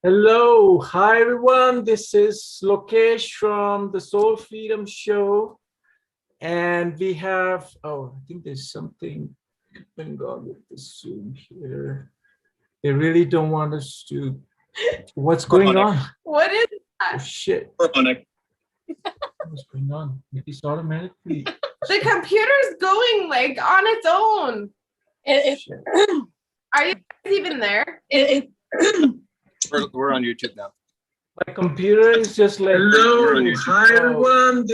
Hello, hi everyone. This is Lokesh from the Soul Freedom Show, and we have. I think there's something going on with the Zoom here. They really don't want us to. What's going on? What is Oh that? shit! What's going on? It's automatically. The computer's going like on its own. Are you guys even there? We're on YouTube now. My computer is just like. Hello, hi everyone.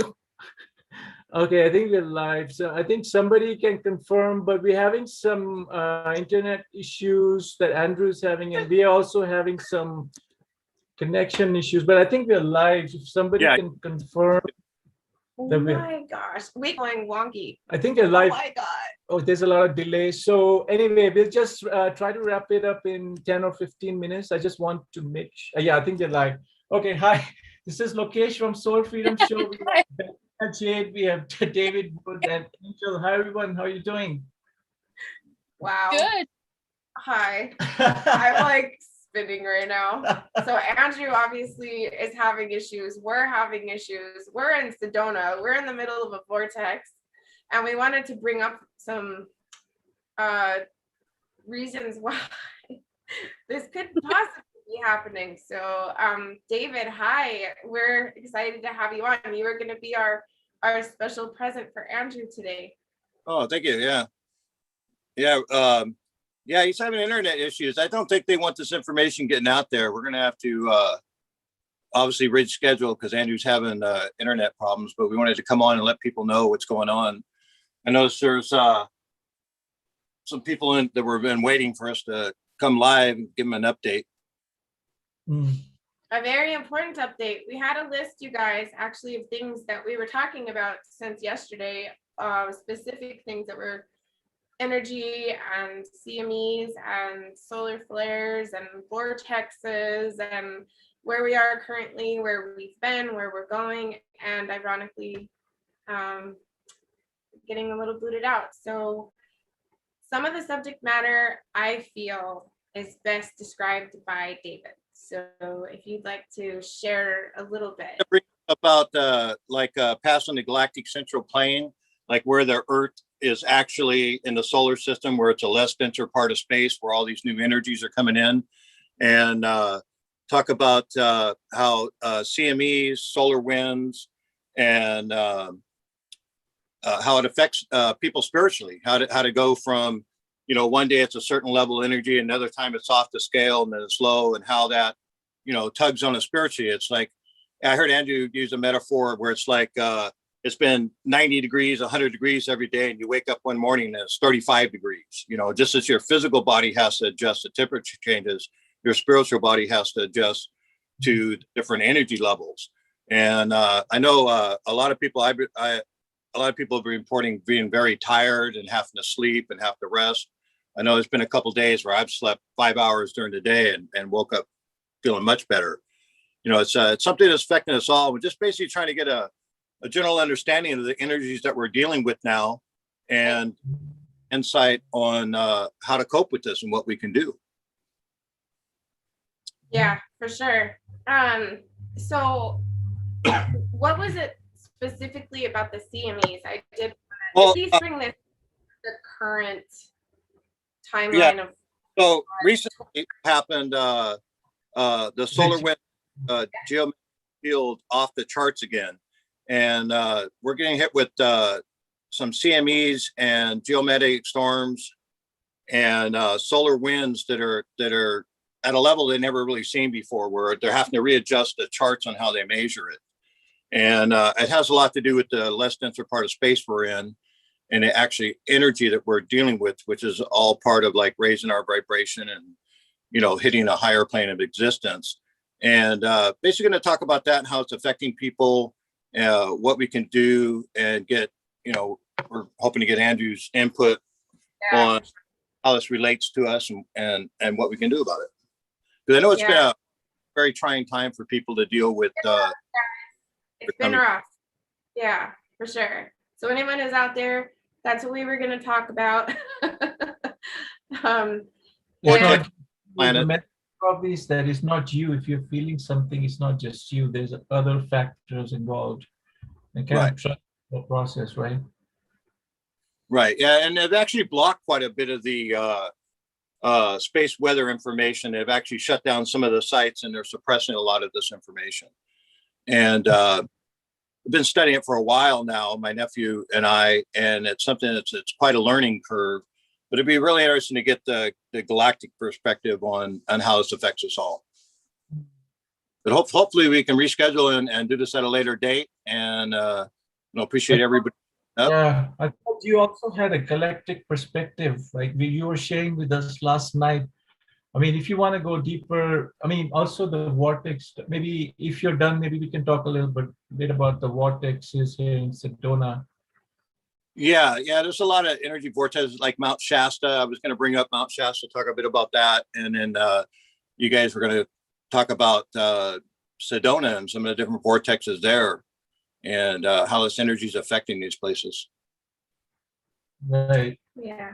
Okay, I think we're live. So I think somebody can confirm, but we're having some internet issues that Andrew's having, and we are also having some connection issues. But I think we're live. If somebody can confirm. Oh my gosh, we're going wonky. I think we're live. Oh my god. Oh, there's a lot of delay. So anyway, we'll just try to wrap it up in 10 or 15 minutes. I just want to make sure. Yeah, I think you're live. Okay, hi. This is Lokesh from Soul Freedom Show. We have Jade, we have David Wood and Angel. Hi, everyone. How are you doing? Wow. Good. Hi. I'm like spinning right now. So Andrew obviously is having issues. We're having issues. We're in Sedona. We're in the middle of a vortex. And we wanted to bring up some reasons why this could possibly be happening. So David, hi. We're excited to have you on. You are going to be our special present for Andrew today. Oh, thank you. Yeah, he's having internet issues. I don't think they want this information getting out there. We're going to have to obviously reschedule because Andrew's having internet problems, but we wanted to come on and let people know what's going on. I noticed there's some people that were been waiting for us to come live and give them an update. A very important update. We had a list, you guys, actually, of things that we were talking about since yesterday, specific things that were energy and CMEs and solar flares and vortexes and where we are currently, where we've been, where we're going, and ironically, getting a little booted out. So some of the subject matter I feel is best described by David. So if you'd like to share a little bit about passing the galactic central plane, like where the Earth is actually in the solar system, where it's a less denser part of space, where all these new energies are coming in, and talk about how CMEs, solar winds, and how it affects people spiritually, how to go from, one day it's a certain level of energy, another time it's off the scale and then it's low, and how that, tugs on us spiritually. It's like, I heard Andrew use a metaphor where it's like, it's been 90 degrees, 100 degrees every day, and you wake up one morning and it's 35 degrees. Just as your physical body has to adjust to temperature changes, your spiritual body has to adjust to different energy levels. And I know a lot of people have been reporting being very tired and having to sleep and have to rest. I know there's been a couple of days where I've slept 5 hours during the day and woke up feeling much better. It's something that's affecting us all. We're just basically trying to get a general understanding of the energies that we're dealing with now and insight on how to cope with this and what we can do. Yeah, for sure. So what was it specifically about the CMEs? I did please bring this the current timeline of. So recently it happened, the solar wind geomagnetic field off the charts again. And we're getting hit with some CMEs and geomagnetic storms and solar winds that are at a level they never really seen before, where they're having to readjust the charts on how they measure it. And it has a lot to do with the less denser part of space we're in, and the actually energy that we're dealing with, which is all part of like raising our vibration and, hitting a higher plane of existence. And basically going to talk about that and how it's affecting people, what we can do, and get, we're hoping to get Andrew's input on how this relates to us and what we can do about it. Because I know it's been a very trying time for people to deal with. It's been rough. Yeah, for sure. So anyone who's out there, that's what we were going to talk about. Planet. probably is that it's not you. If you're feeling something, it's not just you. There's other factors involved. And kind Right. of trust the process, right? Right. Yeah. And they've actually blocked quite a bit of the space weather information. They've actually shut down some of the sites and they're suppressing a lot of this information. And I've been studying it for a while now, my nephew and I, and it's something it's quite a learning curve. But it'd be really interesting to get the galactic perspective on how this affects us all. But hopefully we can reschedule and do this at a later date. And appreciate everybody. Yeah, I thought you also had a galactic perspective, like you were sharing with us last night. I mean, if you want to go deeper, I mean, also the vortex, maybe if you're done, maybe we can talk a little bit about the vortexes here in Sedona. Yeah, there's a lot of energy vortexes like Mount Shasta. I was going to bring up Mount Shasta, talk a bit about that. And then you guys were going to talk about Sedona and some of the different vortexes there and how this energy is affecting these places. Right. Yeah.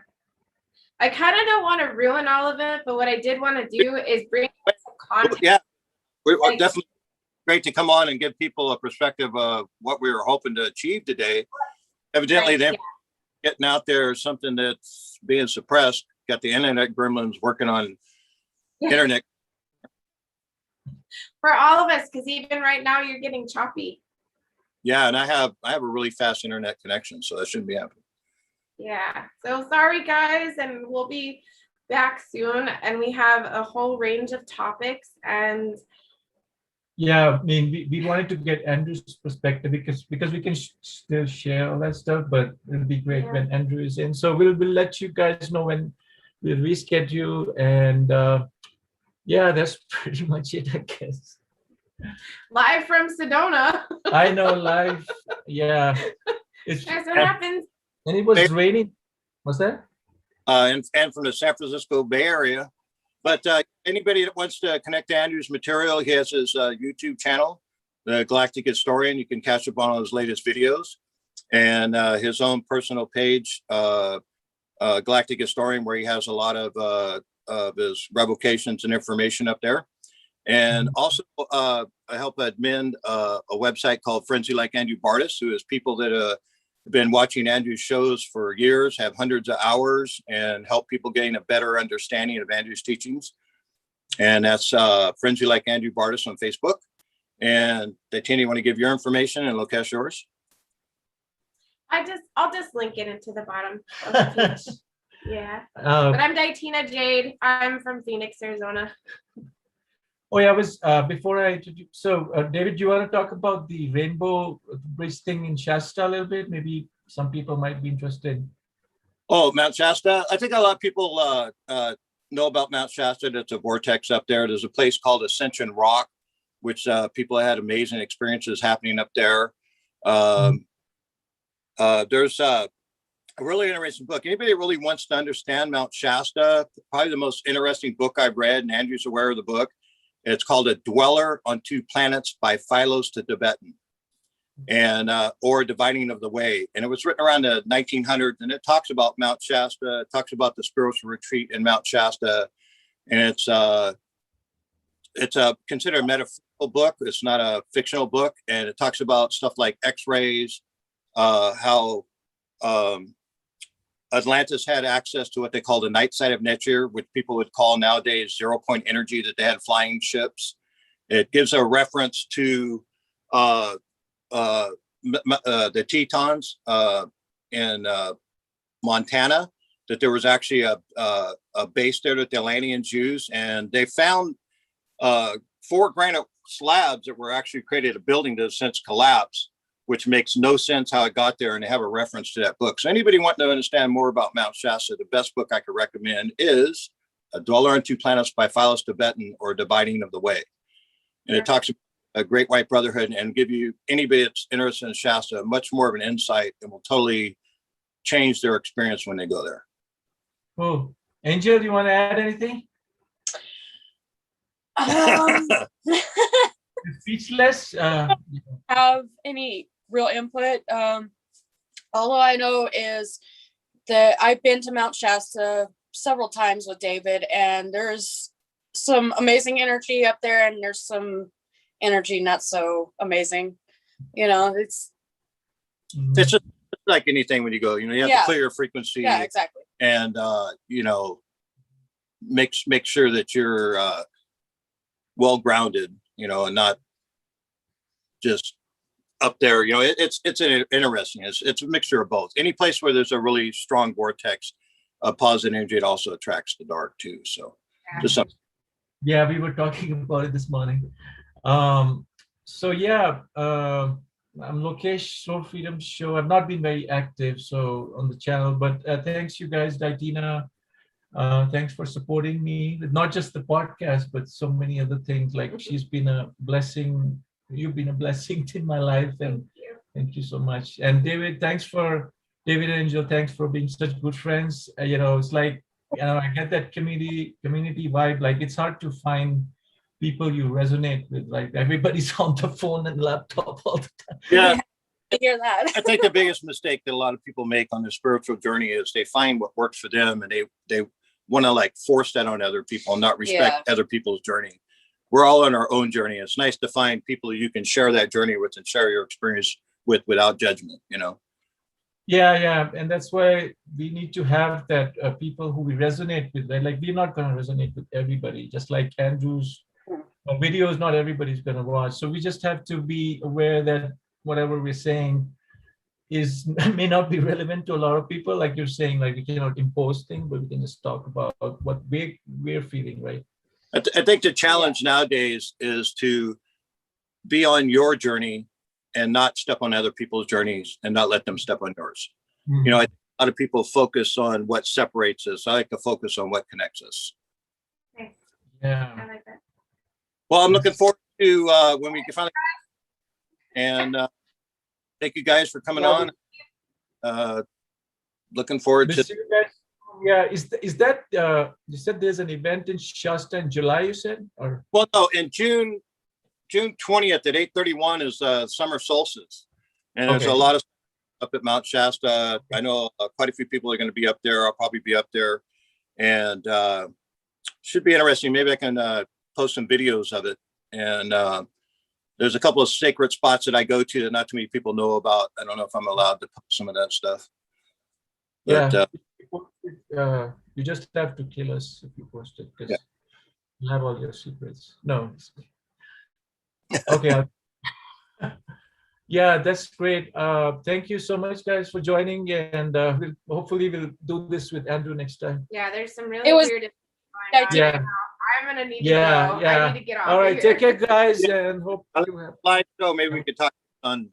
I kind of don't want to ruin all of it, but what I did want to do is bring some context. Yeah, we're definitely great to come on and give people a perspective of what we were hoping to achieve today. Evidently, Right, they're yeah. getting out there something that's being suppressed. Got the internet gremlins working on internet. For all of us, because even right now you're getting choppy. Yeah, and I have a really fast internet connection, so that shouldn't be happening. Yeah, so sorry guys, and we'll be back soon, and we have a whole range of topics. And yeah, I mean, we wanted to get Andrew's perspective because we can still share all that stuff, but it'll be great when Andrew is in. So we'll let you guys know when we'll reschedule, and yeah, that's pretty much it, I guess. live from Sedona. I know, live. Yeah, That's what happens. And it was raining. What's that? And from the San Francisco Bay Area. But anybody that wants to connect to Andrew's material, he has his YouTube channel, the Galactic Historian. You can catch up on all his latest videos, and his own personal page, Galactic Historian, where he has a lot of his revocations and information up there. And also, I help admin a website called Frenzy Like Andrew Bartzis, who is people that have been watching Andrew's shows for years, have hundreds of hours, and help people gain a better understanding of Andrew's teachings. And that's Frenzy Like Andrew Bartzis on Facebook. And DiTina, you want to give your information and Lokesh yours? I'll just link it into the bottom of the page. Yeah. But I'm DiTina Jade. I'm from Phoenix, Arizona. Oh yeah, I was before I introduce. So David, do you want to talk about the Rainbow Bridge thing in Shasta a little bit? Maybe some people might be interested. Oh, Mount Shasta. I think a lot of people know about Mount Shasta. That's a vortex up there. There's a place called Ascension Rock, which people had amazing experiences happening up there. There's a really interesting book. Anybody that really wants to understand Mount Shasta, probably the most interesting book I've read, and Andrew's aware of the book. It's called A Dweller on Two Planets by Philos to Tibetan, and or Dividing of the Way. And it was written around the 1900s, and it talks about Mount Shasta. It talks about the spiritual retreat in Mount Shasta, and it's considered a metaphysical book. It's not a fictional book, and it talks about stuff like X-rays, how Atlantis had access to what they call the night side of nature, which people would call nowadays 0-point energy, that they had flying ships. It gives a reference to the Tetons in Montana, that there was actually a base there that the Atlanteans used, and they found 4 granite slabs that were actually created a building that has since collapsed, which makes no sense how it got there, and they have a reference to that book. So anybody wanting to understand more about Mount Shasta, the best book I could recommend is A Dweller on Two Planets by Philos Tibetan, or Dividing of the Way. And it talks about a great white brotherhood and give you, anybody that's interested in Shasta, much more of an insight, and will totally change their experience when they go there. Oh, Angel, do you want to add anything? Speechless. Have any real input. All I know is that I've been to Mount Shasta several times with David, and there's some amazing energy up there, and there's some energy not so amazing. You know, it's It's just like anything when you go, you have to clear your frequency. Yeah, exactly. And, make sure that you're well grounded, and not just up there. It's interesting. It's a mixture of both. Any place where there's a really strong vortex of positive energy, it also attracts the dark too. So just something. Yeah, we were talking about it this morning. So yeah, I'm Lokesh, Soul Freedom Show. I've not been very active on the channel, but thanks you guys, DiTina. Thanks for supporting me with not just the podcast, but so many other things. Like she's been a blessing. You've been a blessing in my life, and thank you so much. And David, David and Angel, thanks for being such good friends. It's like, I get that community vibe. Like it's hard to find people you resonate with. Like everybody's on the phone and laptop all the time. Yeah. I hear that. I think the biggest mistake that a lot of people make on their spiritual journey is they find what works for them, and they want to like force that on other people and not respect other people's journey. We're all on our own journey. It's nice to find people you can share that journey with and share your experience with without judgment, Yeah. And that's why we need to have that people who we resonate with, right? Like we're not going to resonate with everybody, just like Andrew's videos, not everybody's going to watch. So we just have to be aware that whatever we're saying may not be relevant to a lot of people. Like you're saying, like we cannot impose things, but we can just talk about what we're feeling, right? I think the challenge nowadays is to be on your journey and not step on other people's journeys and not let them step on yours. Mm-hmm. A lot of people focus on what separates us. I like to focus on what connects us. Nice. Yeah. I like that. Well, I'm looking forward to when we can finally, and thank you guys for coming on. Looking forward to. You guys. Yeah, is that you said there's an event in Shasta in July, you said? Or Well, no, in June 20th at 8:31 is summer solstice, and there's a lot of up at Mount Shasta. I know quite a few people are going to be up there. I'll probably be up there, and should be interesting. Maybe I can post some videos of it. And there's a couple of sacred spots that I go to that not too many people know about. I don't know if I'm allowed to post some of that stuff. But, you just have to kill us if you post it, because you have all your secrets. No. Okay. Yeah, that's great. Thank you so much, guys, for joining, and hopefully we'll do this with Andrew next time. Yeah, there's some really weird going on right now. I'm gonna need to go. I need to get off. All right, of here. take care, guys, and hope you have. so maybe we could talk on